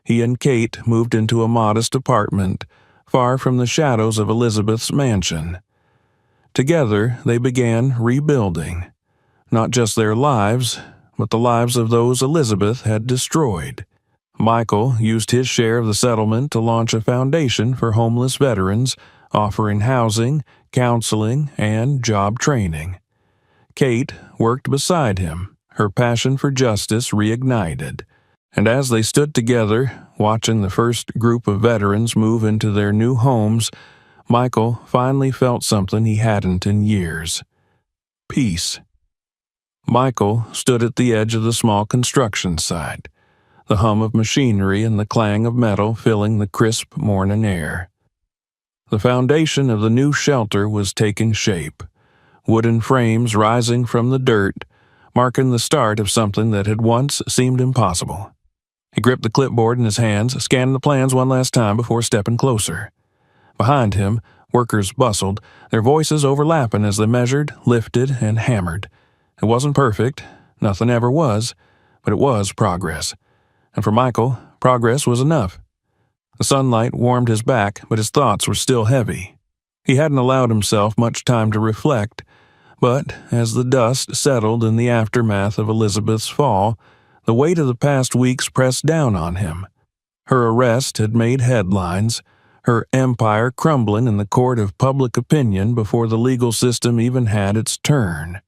He and Kate moved into a modest apartment, far from the shadows of Elizabeth's mansion. Together, they began rebuilding, not just their lives, but the lives of those Elizabeth had destroyed. Michael used his share of the settlement to launch a foundation for homeless veterans, offering housing, counseling, and job training. Kate worked beside him, her passion for justice reignited. And as they stood together, watching the first group of veterans move into their new homes, Michael finally felt something he hadn't in years: peace. Michael stood at the edge of the small construction site, the hum of machinery and the clang of metal filling the crisp morning air. The foundation of the new shelter was taking shape, wooden frames rising from the dirt, marking the start of something that had once seemed impossible. He gripped the clipboard in his hands, scanning the plans one last time before stepping closer. Behind him, workers bustled, their voices overlapping as they measured, lifted, and hammered. It wasn't perfect, nothing ever was, but it was progress. And for Michael, progress was enough. The sunlight warmed his back, but his thoughts were still heavy. He hadn't allowed himself much time to reflect, but as the dust settled in the aftermath of Elizabeth's fall, the weight of the past weeks pressed down on him. Her arrest had made headlines, her empire crumbling in the court of public opinion before the legal system even had its turn.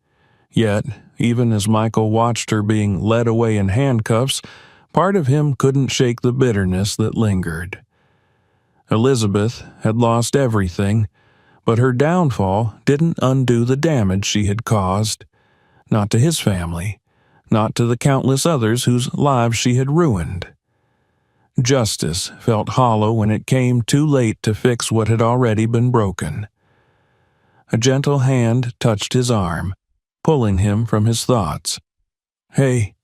Yet, even as Michael watched her being led away in handcuffs, part of him couldn't shake the bitterness that lingered. Elizabeth had lost everything, but her downfall didn't undo the damage she had caused. Not to his family, not to the countless others whose lives she had ruined. Justice felt hollow when it came too late to fix what had already been broken. A gentle hand touched his arm, pulling him from his thoughts. "Hey."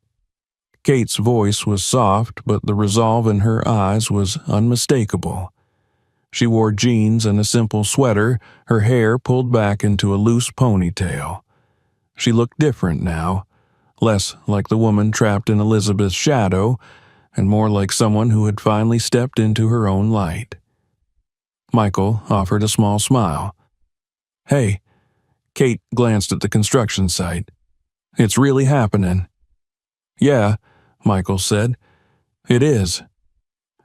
Kate's voice was soft, but the resolve in her eyes was unmistakable. She wore jeans and a simple sweater, her hair pulled back into a loose ponytail. She looked different now, less like the woman trapped in Elizabeth's shadow, and more like someone who had finally stepped into her own light. Michael offered a small smile. "Hey." Kate glanced at the construction site. "It's really happening." "Yeah," Michael said. "It is."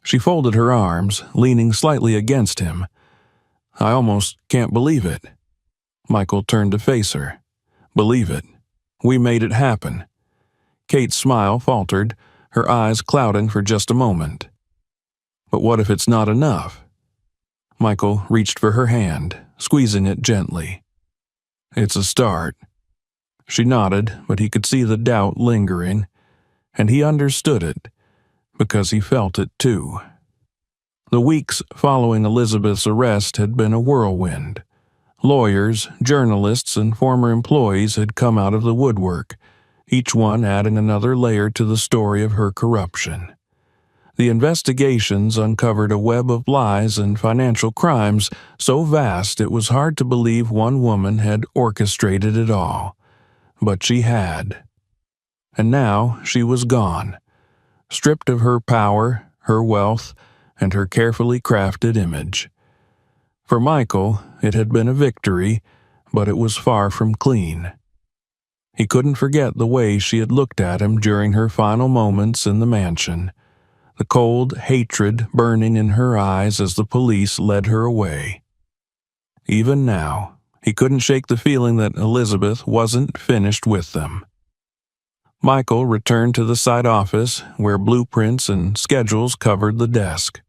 She folded her arms, leaning slightly against him. "I almost can't believe it." Michael turned to face her. "Believe it. We made it happen." Kate's smile faltered, her eyes clouding for just a moment. "But what if it's not enough?" Michael reached for her hand, squeezing it gently. "It's a start." She nodded, but he could see the doubt lingering, and he understood it, because he felt it too. The weeks following Elizabeth's arrest had been a whirlwind. Lawyers, journalists, and former employees had come out of the woodwork, each one adding another layer to the story of her corruption. The investigations uncovered a web of lies and financial crimes so vast it was hard to believe one woman had orchestrated it all. But she had. And now she was gone, stripped of her power, her wealth, and her carefully crafted image. For Michael, it had been a victory, but it was far from clean. He couldn't forget the way she had looked at him during her final moments in the mansion, the cold hatred burning in her eyes as the police led her away. Even now, he couldn't shake the feeling that Elizabeth wasn't finished with them. Michael returned to the site office, where blueprints and schedules covered the desk.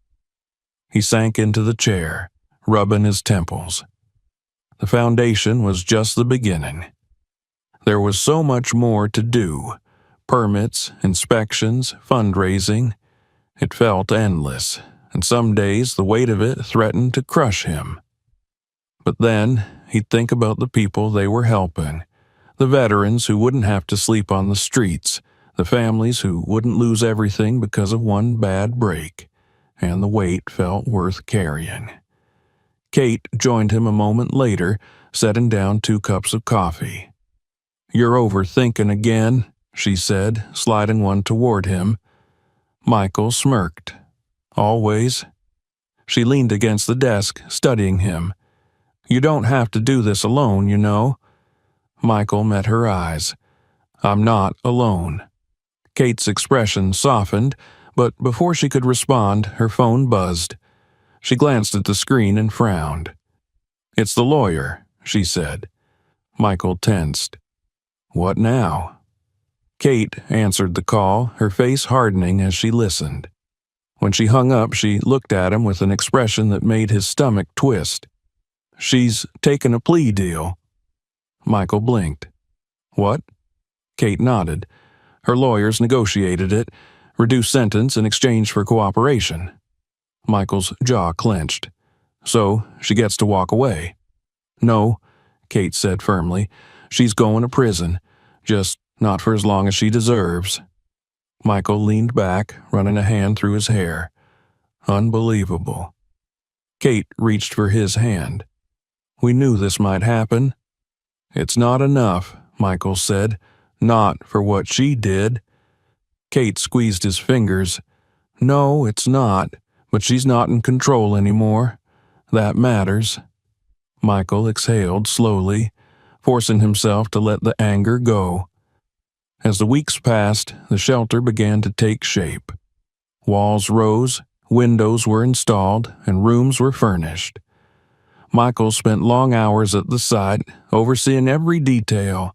He sank into the chair, rubbing his temples. The foundation was just the beginning. There was so much more to do: permits, inspections, fundraising. It felt endless, and some days the weight of it threatened to crush him. But then he'd think about the people they were helping, the veterans who wouldn't have to sleep on the streets, the families who wouldn't lose everything because of one bad break, and the weight felt worth carrying. Kate joined him a moment later, setting down 2 cups of coffee. "You're overthinking again," she said, sliding one toward him. Michael smirked. "Always?" She leaned against the desk, studying him. "You don't have to do this alone, you know." Michael met her eyes. "I'm not alone." Kate's expression softened, but before she could respond, her phone buzzed. She glanced at the screen and frowned. "It's the lawyer," she said. Michael tensed. "What now?" Kate answered the call, her face hardening as she listened. When she hung up, she looked at him with an expression that made his stomach twist. "She's taken a plea deal." Michael blinked. "What?" Kate nodded. "Her lawyers negotiated it, reduced sentence in exchange for cooperation." Michael's jaw clenched. "So she gets to walk away?" "No," Kate said firmly. "She's going to prison. Just not for as long as she deserves." Michael leaned back, running a hand through his hair. Unbelievable. Kate reached for his hand. "We knew this might happen." "It's not enough," Michael said. "Not for what she did." Kate squeezed his fingers. "No, it's not. But she's not in control anymore. That matters." Michael exhaled slowly, forcing himself to let the anger go. As the weeks passed, the shelter began to take shape. Walls rose, windows were installed, and rooms were furnished. Michael spent long hours at the site, overseeing every detail,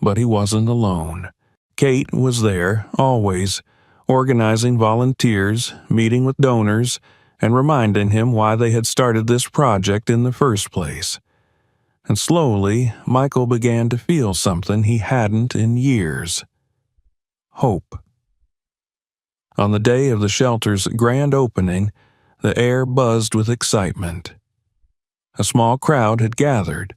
but he wasn't alone. Kate was there, always, organizing volunteers, meeting with donors, and reminding him why they had started this project in the first place. And slowly, Michael began to feel something he hadn't in years. Hope. On the day of the shelter's grand opening, the air buzzed with excitement. A small crowd had gathered,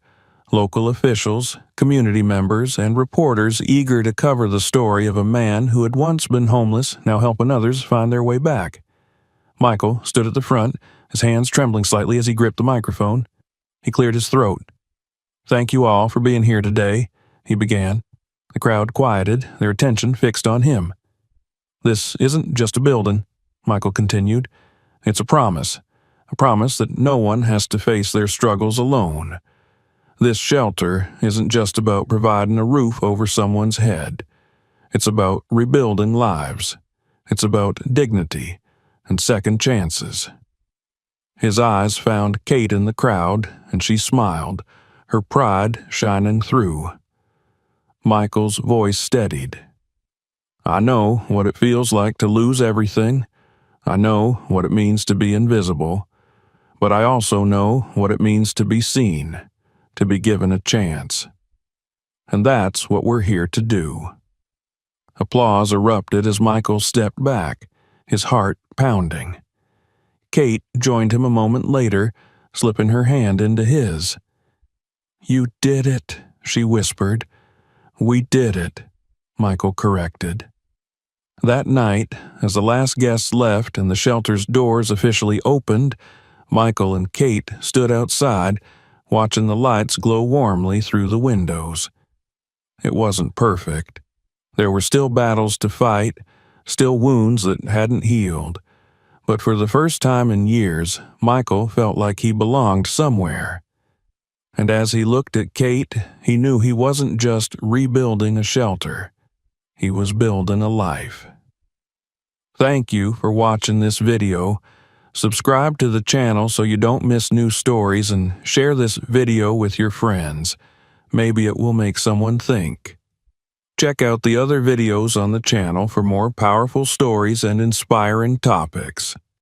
local officials, community members, and reporters eager to cover the story of a man who had once been homeless, now helping others find their way back. Michael stood at the front, his hands trembling slightly as he gripped the microphone. He cleared his throat. "Thank you all for being here today," he began. The crowd quieted, their attention fixed on him. "This isn't just a building," Michael continued. "It's a promise that no one has to face their struggles alone. This shelter isn't just about providing a roof over someone's head. It's about rebuilding lives. It's about dignity and second chances." His eyes found Kate in the crowd, and she smiled, her pride shining through. Michael's voice steadied. "I know what it feels like to lose everything. I know what it means to be invisible. But I also know what it means to be seen, to be given a chance. And that's what we're here to do." Applause erupted as Michael stepped back, his heart pounding. Kate joined him a moment later, slipping her hand into his. "You did it," she whispered. "We did it," Michael corrected. That night, as the last guests left and the shelter's doors officially opened, Michael and Kate stood outside, watching the lights glow warmly through the windows. It wasn't perfect. There were still battles to fight, still wounds that hadn't healed. But for the first time in years, Michael felt like he belonged somewhere. And as he looked at Kate, he knew he wasn't just rebuilding a shelter. He was building a life. Thank you for watching this video. Subscribe to the channel so you don't miss new stories, and share this video with your friends. Maybe it will make someone think. Check out the other videos on the channel for more powerful stories and inspiring topics.